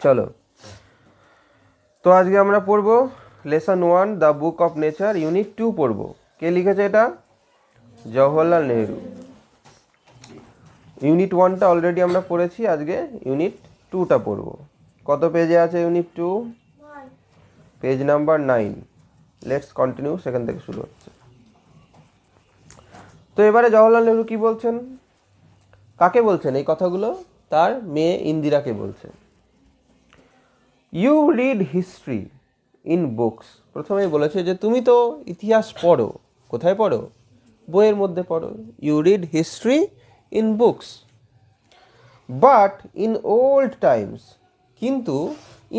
চলো, তো আজকে আমরা পড়বো lesson 1 the book of nature unit 2 পড়বো। কে লিখেছে এটা? জওহরলাল নেহরু। ইউনিট 1টা অলরেডি আমরা পড়েছি, আজকে ইউনিট 2টা পড়বো। কত পেজে আছে unit 2? Page number 9। Let's continue, সেখান থেকে শুরু হচ্ছে। তো এবারে জওহরলাল নেহরু কি বলছেন, কাকে বলছেন এই কথাগুলো? তার মেয়ে ইন্দিরাকে বলছেন। You read history in books. প্রথমেই বলেছে যে তুমি তো ইতিহাস পড়ো। কোথায় পড়ো? বইয়ের মধ্যে পড়ো। You read history in books, but in old times. কিন্তু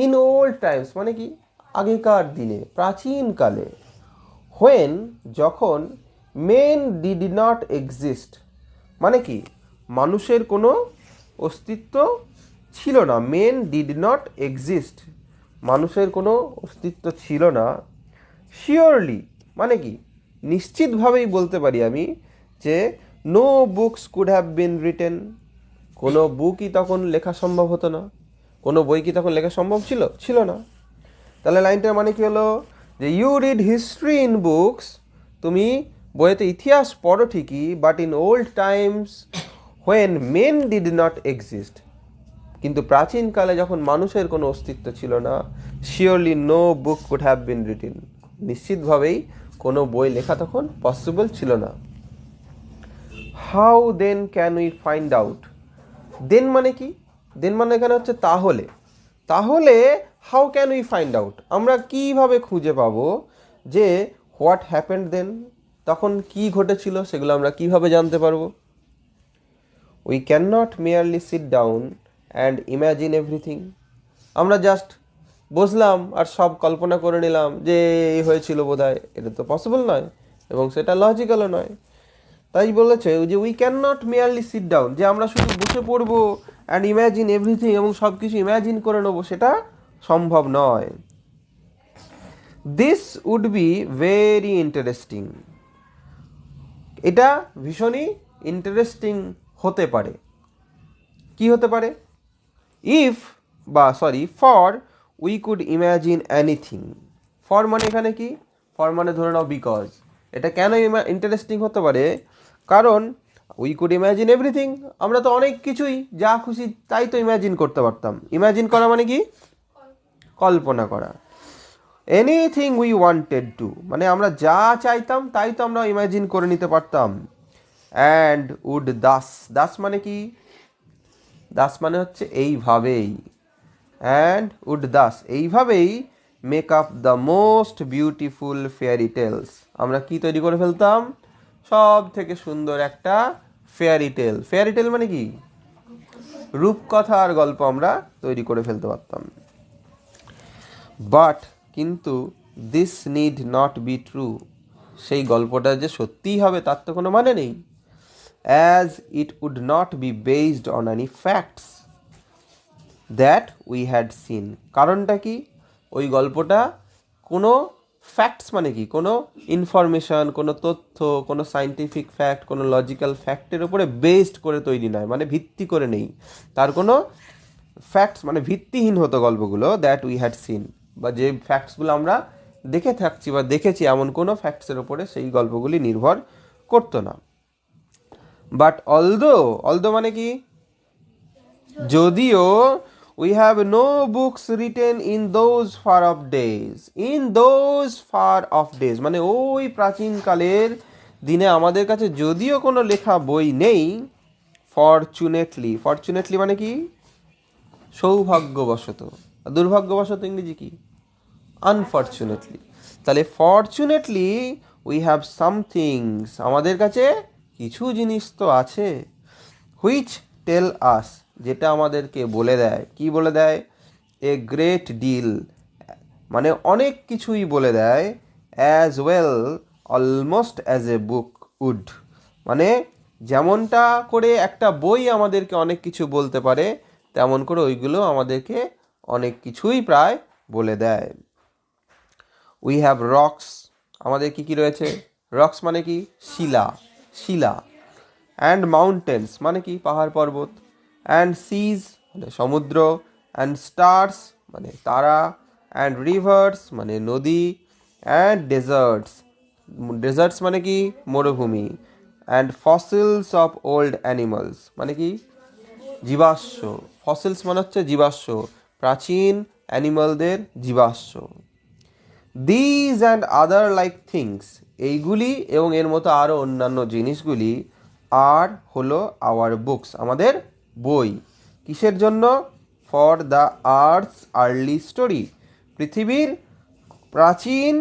ইন ওল্ড টাইমস মানে কি? আগেকার দিনে, প্রাচীনকালে। হোয়েন, যখন, মেন ডিড নট এক্সিস্ট মানে কি? মানুষের কোনো অস্তিত্ব ছিল না। মেন ডিড নট এক্সিস্ট, মানুষের কোনো অস্তিত্ব ছিল না। শিওরলি মানে কি? নিশ্চিতভাবেই বলতে পারি আমি যে no books could have been written. কোনো বুকই তখন লেখা সম্ভব হতো না। কোনো বই কি তখন লেখা সম্ভব ছিল? ছিল না। তাহলে লাইনটার মানে কি হলো? যে you read history in books, তুমি বইয়েতে ইতিহাস পড়ো ঠিকই, but in old times when men did not exist, কিন্তু প্রাচীনকালে যখন মানুষের কোনো অস্তিত্ব ছিল না, surely no book could have been written, নিশ্চিতভাবেই কোনো বই লেখা তখন পসিবল ছিল না। How then can we find out? Then মানে কি? দেন মানে এখানে হচ্ছে তাহলে। তাহলে how can we find out, আমরা কিভাবে খুঁজে পাবো যে হোয়াট হ্যাপেন্ড দেন, তখন কি ঘটেছিল সেগুলো আমরা কিভাবে জানতে পারবো? We can not merely sit down and imagine everything. আমরা জাস্ট বসলাম আর সব কল্পনা করে নিলাম যে এই হয়েছিল বোধহয়, এটা তো পসিবল নয় এবং সেটা লজিক্যালও নয়। তাই বলেছে যে we can not merely sit down, যে আমরা শুধু বসে পড়বো অ্যান্ড ইম্যাজিন এভরিথিং এবং সব কিছু ইম্যাজিন করে নেবো, সেটা সম্ভব নয়। This would be very interesting, এটা ভীষণই ইন্টারেস্টিং হতে পারে। কি হতে পারে? ইফ বা sorry for we could imagine anything. For মানে এখানে কি? ফর মানে ধরে নাও বিকজ। এটা কেন ইন্টারেস্টিং হতে পারে? কারণ উই কুড ইম্যাজিন এভরিথিং, আমরা তো অনেক কিছুই যা খুশি তাই তো ইম্যাজিন করতে পারতাম। ইম্যাজিন করা মানে কি? কল্পনা করা। এনিথিং উই ওয়ান্টেড টু মানে আমরা যা চাইতাম তাই তো আমরা ইম্যাজিন করে নিতে পারতাম। অ্যান্ড উড দাস, দাস মানে কি? দাস মানে হচ্ছে এইভাবেই। অ্যান্ড উড দাস এইভাবেই make up the most beautiful fairy tales, আমরা কি তৈরি করে ফেলতাম? সব থেকে সুন্দর একটা ফেয়ারি টেল। ফেয়ারি টেল মানে কি? রূপকথার গল্প আমরা তৈরি করে ফেলতে পারতাম। বাট কিন্তু this need not be true, সেই গল্পটা যে সত্যিই হবে তার তো কোনো মানে নেই। As it would not be based on any facts that we had seen. কারণটা কি? ওই গল্পটা কোনো ফ্যাক্টস মানে কি? কোনো ইনফরমেশন, কোনো তথ্য, কোনো সায়েন্টিফিক ফ্যাক্ট, কোনো লজিক্যাল ফ্যাক্টের উপরে বেসড করে তৈরি নয়, মানে ভিত্তি করে নেই। তার কোনো ফ্যাক্টস মানে ভিত্তিহীন হতো গল্পগুলো। দ্যাট উই হ্যাড সিন, বা যে ফ্যাক্টসগুলো আমরা দেখে থাকছি বা দেখেছি এমন কোনো ফ্যাক্টসের উপরে সেই গল্পগুলি নির্ভর করতো না। বাট অলদো মানে কি? যদিও we have no books written in those far off days, in those far off days মানে ওই প্রাচীনকালের দিনে আমাদের কাছে যদিও কোনো লেখা বই নেই। ফরচুনেটলি, ফরচুনেটলি মানে কি? সৌভাগ্যবশত। দুর্ভাগ্যবশত ইংরেজি কি? আনফরচুনেটলি। তাহলে ফরচুনেটলি উই হ্যাভ সামথিংস, আমাদের কাছে কিছু জিনিস তো আছে। হুইচ টেল আস, যেটা আমাদেরকে বলে দেয়। কি বলে দেয়? এ গ্রেট ডিল মানে অনেক কিছুই বলে দেয়। As well almost as a book would মানে যেমনটা করে একটা বই আমাদেরকে অনেক কিছু বলতে পারে, তেমন করে ওইগুলো আমাদেরকে অনেক কিছুই প্রায় বলে দেয়। উই হ্যাভ রক্স, আমাদের কি কি রয়েছে? রক্স মানে কি? শিলা, শিলা। অ্যান্ড মাউন্টেন্স মানে কি? পাহাড় পর্বত। অ্যান্ড সিজ মানে সমুদ্র, অ্যান্ড স্টার্স মানে তারা, অ্যান্ড রিভার্স মানে নদী, অ্যান্ড ডেজার্টস, ডেজার্টস মানে কি মরুভূমি, and fossils of old animals মানে কি জীবাশ্ম, ফসিলস মানে হচ্ছে জীবাশ্ম, প্রাচীন অ্যানিমালদের জীবাশ্ম। These and other like things এইগুলি এবং এর মতো আরও অন্যান্য জিনিসগুলি আর হলো আওয়ার বুকস আমাদের বই। কিসের জন্য? For the earths early story পৃথিবীর প্রাচীন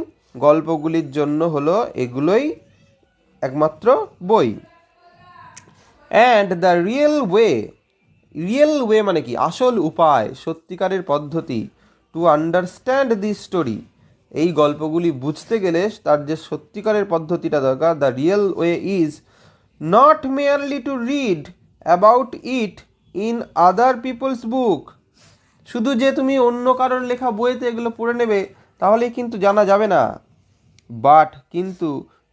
গল্পগুলির জন্য হলো এগুলোই একমাত্র বই। অ্যান্ড দ্য রিয়েল ওয়ে মানে কি আসল উপায়, সত্যিকারের পদ্ধতি, টু আন্ডারস্ট্যান্ড দি স্টোরি এই গল্পগুলি বুঝতে গেলে তার যে সত্যিকারের পদ্ধতিটা দরকার, the real way is not merely to read about it in other people's book. শুধু যে তুমি অন্য কারোর লেখা বইতে এগুলো পড়ে নেবে তাহলেই কিন্তু জানা যাবে না, বাট কিন্তু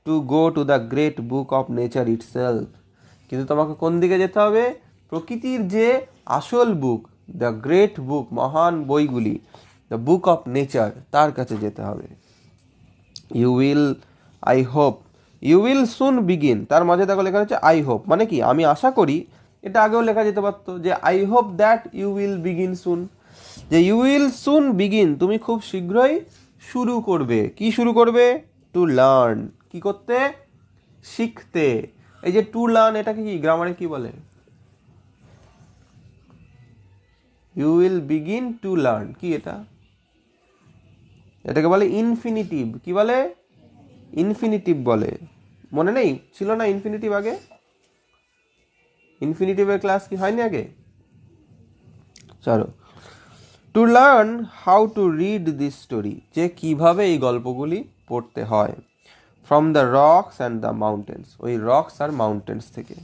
to go to the great book of nature itself, কিন্তু তোমাকে কোন দিকে যেতে হবে? প্রকৃতির যে আসল বুক, দ্য গ্রেট বুক মহান বইগুলি, দ্য বুক অফ নেচার তার কাছে যেতে হবে। You will I hope you will soon begin, তার মাঝে দেখো লেখা হচ্ছে আই হোপ মানে কি আমি আশা করি, এটা আগেও লেখা যেতে পারতো যে I hope that you will begin soon, যে ইউ উইল সুন বিগিন তুমি খুব শীঘ্রই শুরু করবে। কি শুরু করবে? টু লার্ন, কি করতে? শিখতে। এই যে টু লার্ন এটাকে কি গ্রামারে কি বলে? You will begin to learn, কি এটা? এটাকে বলে ইনফিনিটিভ। কি বলে? ইনফিনিটিভ বলে। মনে নেই? ছিল না ইনফিনিটিভ আগে? ইনফিনিটিভের ক্লাস কি হয়নি আগে? চলো, to learn how to read this story, যে কিভাবে এই গল্পগুলি পড়তে হয়। From the rocks and the mountains, ওই রকস আর মাউন্টেন্স থেকে।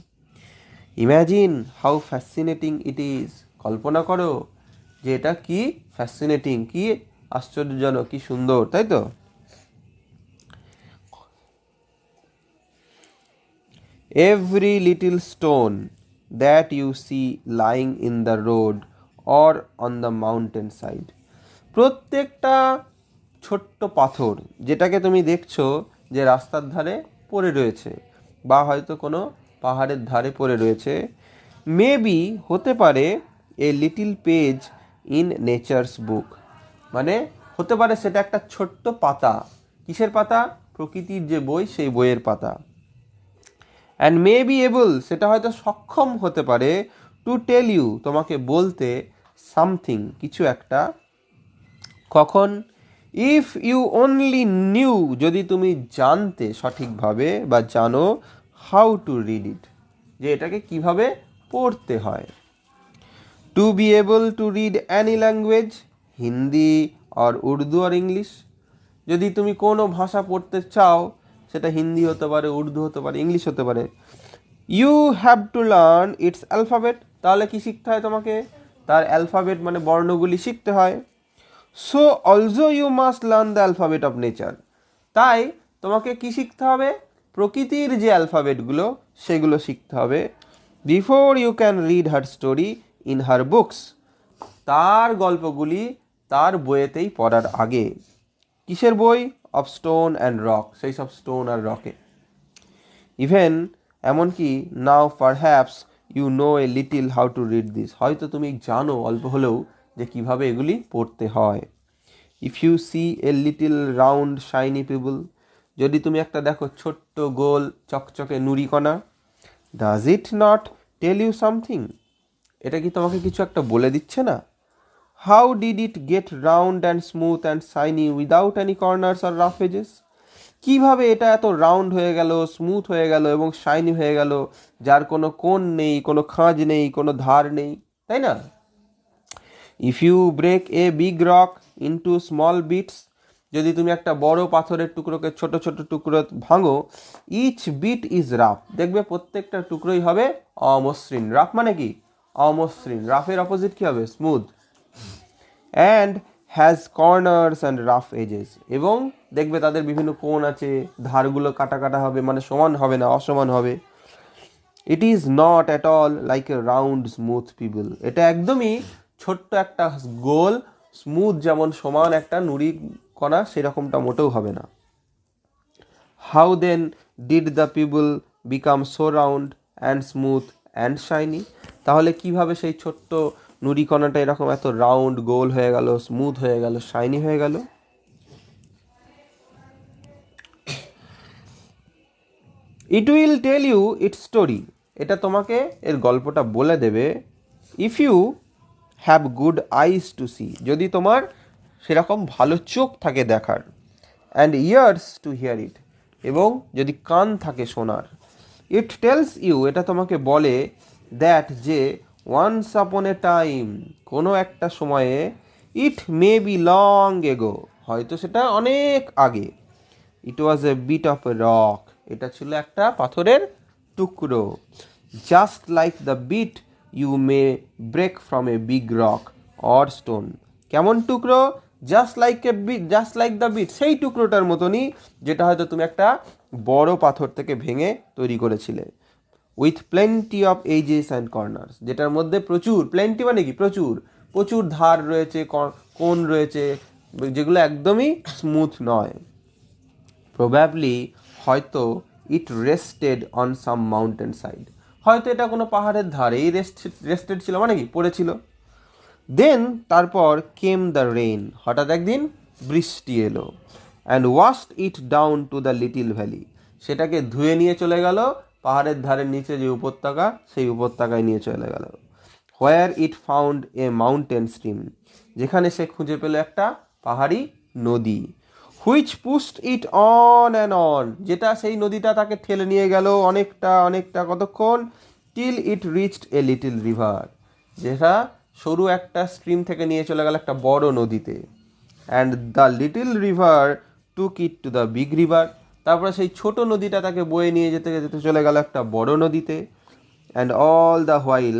Imagine how fascinating it is, কল্পনা করো যে এটা কি ফ্যাসিনেটিং, কি আশ্চর্যজনক, কি সুন্দর, তাই তো? Every little stone that you see lying in the road or on the mountain side, প্রত্যেকটা ছোট্ট পাথর যেটাকে তুমি দেখছো যে রাস্তার ধারে পড়ে রয়েছে বা হয়তো কোনো পাহাড়ের ধারে পড়ে রয়েছে, মেবি হতে পারে a little page in nature's book, মানে হতে পারে সেটা একটা ছোট্ট পাতা। কিসের পাতা? প্রকৃতির যে বই সেই বইয়ের পাতা। অ্যান্ড মে বি এবল, সেটা হয়তো সক্ষম হতে পারে, টু টেল ইউ তোমাকে বলতে, সামথিং কিছু একটা। কখন? ইফ ইউ অনলি নিউ যদি তুমি জানতে সঠিকভাবে বা জানো, হাউ টু রিড ইট যে এটাকে কিভাবে পড়তে হয়। To be able to read any language, Hindi আর উর্দু আর ইংলিশ, যদি তুমি কোনো ভাষা পড়তে চাও সেটা হিন্দি হতে পারে, উর্দু হতে পারে, ইংলিশ হতে পারে, you have to learn its alphabet, তাহলে কি শিখতে হয় তোমাকে? তার অ্যালফাবেট মানে বর্ণগুলি শিখতে হয়। So also you must learn the alphabet of nature, তাই তোমাকে কি শিখতে হবে? প্রকৃতির যে অ্যালফাবেটগুলো সেগুলো শিখতে হবে। Before you can read her story in her books, তার গল্পগুলি তার বইয়েতেই পড়ার আগে। কিসের বই? অফ স্টোন অ্যান্ড রক, সেই সব স্টোন আর রকে। ইভেন এমনকি now perhaps you know a little how to read this, হয়তো তুমি জানো অল্প হলেও যে কিভাবে এগুলি পড়তে হয়। If you see a little round shiny pebble, যদি তুমি একটা দেখো ছোট্ট গোল চকচকে নুড়িকণা, does it not tell you something, এটা কি তোমাকে কিছু একটা বলে দিচ্ছে না? How did it get round and smooth and shiny without any corners আর রাফ এজেস, কিভাবে এটা এত রাউন্ড হয়ে গেল, স্মুথ হয়ে গেল এবং শাইনি হয়ে গেল, যার কোনো কোণ নেই, কোনো খাঁজ নেই, কোনো ধার নেই, তাই না? If you break a big rock into small bits, যদি তুমি একটা বড় পাথরের টুকরোকে ছোট ছোট টুকরো ভাঙো, ইচ বিট ইজ রাফ, দেখবে প্রত্যেকটা টুকরোই হবে অমসৃণ। রাফ মানে কি? অমসৃণ। রাফের অপোজিট কি হবে? Smooth. And has corners and rough edges, এবং দেখবে তাদের বিভিন্ন কোণ আছে, ধারগুলো কাটা কাটা হবে, মানে সমান হবে না, অসমান হবে। It is not at all like a round smooth pebble, এটা একদমই ছোট্ট একটা গোল স্মুথ যেমন সমান একটা নুড়ি কণা সেরকমটা মোটেও হবে না। How then did the pebble become so round and smooth and shiny, তাহলে কিভাবে সেই ছোট্ট নুড়ি কণাটা এরকম এত রাউন্ড গোল হয়ে গেল, স্মুথ হয়ে গেল, শাইনি হয়ে গেল? It will tell you its story, এটা তোমাকে এর গল্পটা বলে দেবে। If you have good eyes to see, যদি তোমার সেরকম ভালো চোখ থাকে দেখার, and ears to hear it, এবং যদি কান থাকে শোনার। ইট টেলস ইউ, এটা তোমাকে বলে, দ্যাট যে ওয়ান্স আপন এ টাইম, কোনো একটা সময়ে, ইট মে বি লং এগো, হয়তো সেটা অনেক আগে, it was a bit of a rock, এটা ছিল একটা পাথরের টুকরো, just like the bit you may break from a big rock or stone, কেমন টুকরো? Just like a bit, just like the bit, সেই টুকরোটার মতনই যেটা হয়তো তুমি একটা বড় পাথর থেকে ভেঙে তৈরি করেছিলে। With plenty of edges and corners, যেটার মধ্যে প্রচুর, প্লেন্টি মানে কি প্রচুর, প্রচুর ধার রয়েছে, কোণ রয়েছে, যেগুলো একদমই স্মুথ নয়। প্রবাবলি, হয়তো, it rested on some mountain side, হয়তো এটা কোনো পাহাড়ের ধারেই রেস্টেড ছিল, মানে কি পড়েছিল। দেন, তারপর, কেম দ্য রেইন, হঠাৎ একদিন বৃষ্টি এলো, and washed it down to the little valley, সেটাকে ধুয়ে নিয়ে চলে গেল পাহাড়ের ধারের নিচে যে উপত্যকা, সেই উপত্যকায় নিয়ে চলে গেল। Where it found a mountain stream, যেখানে সে খুঁজে পেল একটা পাহাড়ি নদী। Which pushed it on and on, যেটা সেই নদীটা তাকে ঠেলে নিয়ে গেল অনেকটা অনেকটা, কতক্ষণ? Till it reached a little river, যেটা সরু একটা স্ট্রিম থেকে নিয়ে চলে গেল একটা বড় নদীতে। And the little river took it to the big river, তারপরে সেই ছোট নদীটা তাকে বয়ে নিয়ে যেতে যেতে চলে গেল একটা বড় নদীতে। অ্যান্ড অল দ্য হোয়াইল,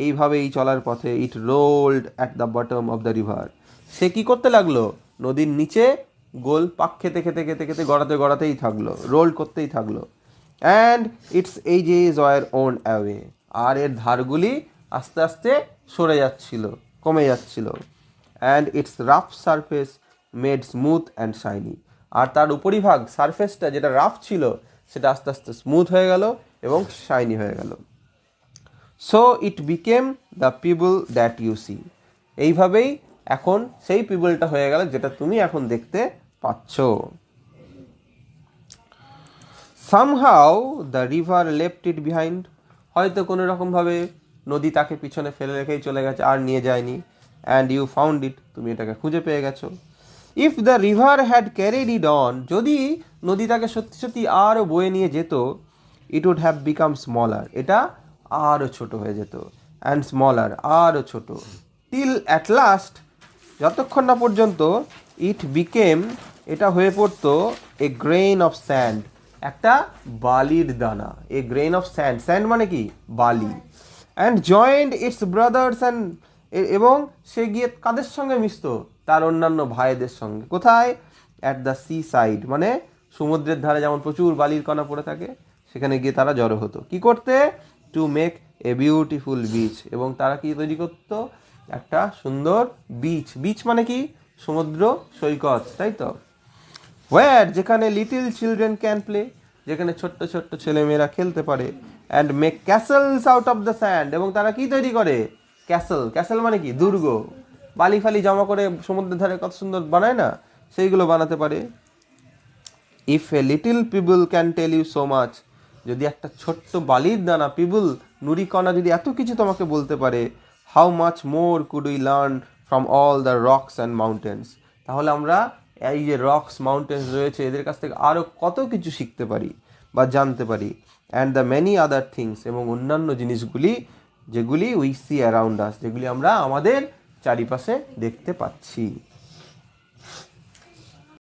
এইভাবেই চলার পথে, it rolled at the bottom of the river, সে কী করতে লাগলো? নদীর নিচে গোল পাক খেতে খেতে খেতে খেতে গড়াতেই থাকলো, রোল করতেই থাকলো। And its edges were worn away, আর এর ধারগুলি আস্তে আস্তে সরে যাচ্ছিল, কমে যাচ্ছিল। And its rough surface made smooth and shiny, আর তার উপরিভাগ সারফেসটা যেটা রাফ ছিল সেটা আস্তে আস্তে স্মুথ হয়ে গেল এবং শাইনি হয়ে গেল। So it became the pebble that you see, এইভাবেই এখন সেই পিবলটা হয়ে গেল যেটা তুমি এখন দেখতে পাচ্ছ। Somehow the river left it behind, হয়তো কোনো রকমভাবে নদী তাকে পিছনে ফেলে রেখেই চলে গেছে, আর নিয়ে যায়নি। অ্যান্ড ইউ ফাউন্ড ইট, তুমি এটাকে খুঁজে পেয়ে গেছো। If the river had carried it on, যদি নদী তাকে সত্যি সত্যি আরও বয়ে নিয়ে যেত, it would have become smaller, এটা আরও ছোট হয়ে যেত। অ্যান্ড স্মলার, আরও ছোট। টিল অ্যাট লাস্ট, যতক্ষণ না পর্যন্ত, ইট বিকেম, এটা হয়ে পড়তো, এ গ্রেইন অফ স্যান্ড, একটা বালির দানা। এ গ্রেইন অফ স্যান্ড, স্যান্ড মানে কি বালি। And joined it's brothers and, এবং সে গিয়ে কাদের সঙ্গে মিশতো? তার অন্যান্য ভাইদের সঙ্গে। কোথায়? অ্যাট দ্য সি সাইড, মানে সমুদ্রের ধারে যেমন প্রচুর বালির কণা পড়ে থাকে, সেখানে গিয়ে তারা জড়ো হতো। কি করতে? To make a beautiful beach, এবং তারা কি তৈরি করতো? একটা সুন্দর বিচ। বিচ মানে কি? সমুদ্র সৈকত, তাই তো? হোয়ার, যেখানে লিটিল চিলড্রেন ক্যান প্লে, যেখানে ছোট্ট ছোট্ট ছেলেমেয়েরা খেলতে পারে। And make castles out of the sand, এবং তারা কি তৈরি করে? ক্যাসেল। ক্যাসেল মানে কি? দুর্গ। বালি ফালি জমা করে সমুদ্রের ধারে কত সুন্দর বানায় না, সেইগুলো বানাতে পারে। If a little pebble can tell you so much, যদি একটা ছোট্ট বালির দানা, পিবল নুড়িকণা, যদি এত কিছু তোমাকে বলতে পারে, how much more could we learn from all the rocks and mountains, তাহলে আমরা এই যে রকস মাউন্টেন্স রয়েছে এদের কাছ থেকে আরও কত কিছু শিখতে পারি বা জানতে পারি। And the many other things, এবং অন্যান্য জিনিসগুলি যেগুলি উই সি অ্যারাউন্ড আস, যেগুলি আমরা আমাদের চারিপাশে দেখতে পাচ্ছি।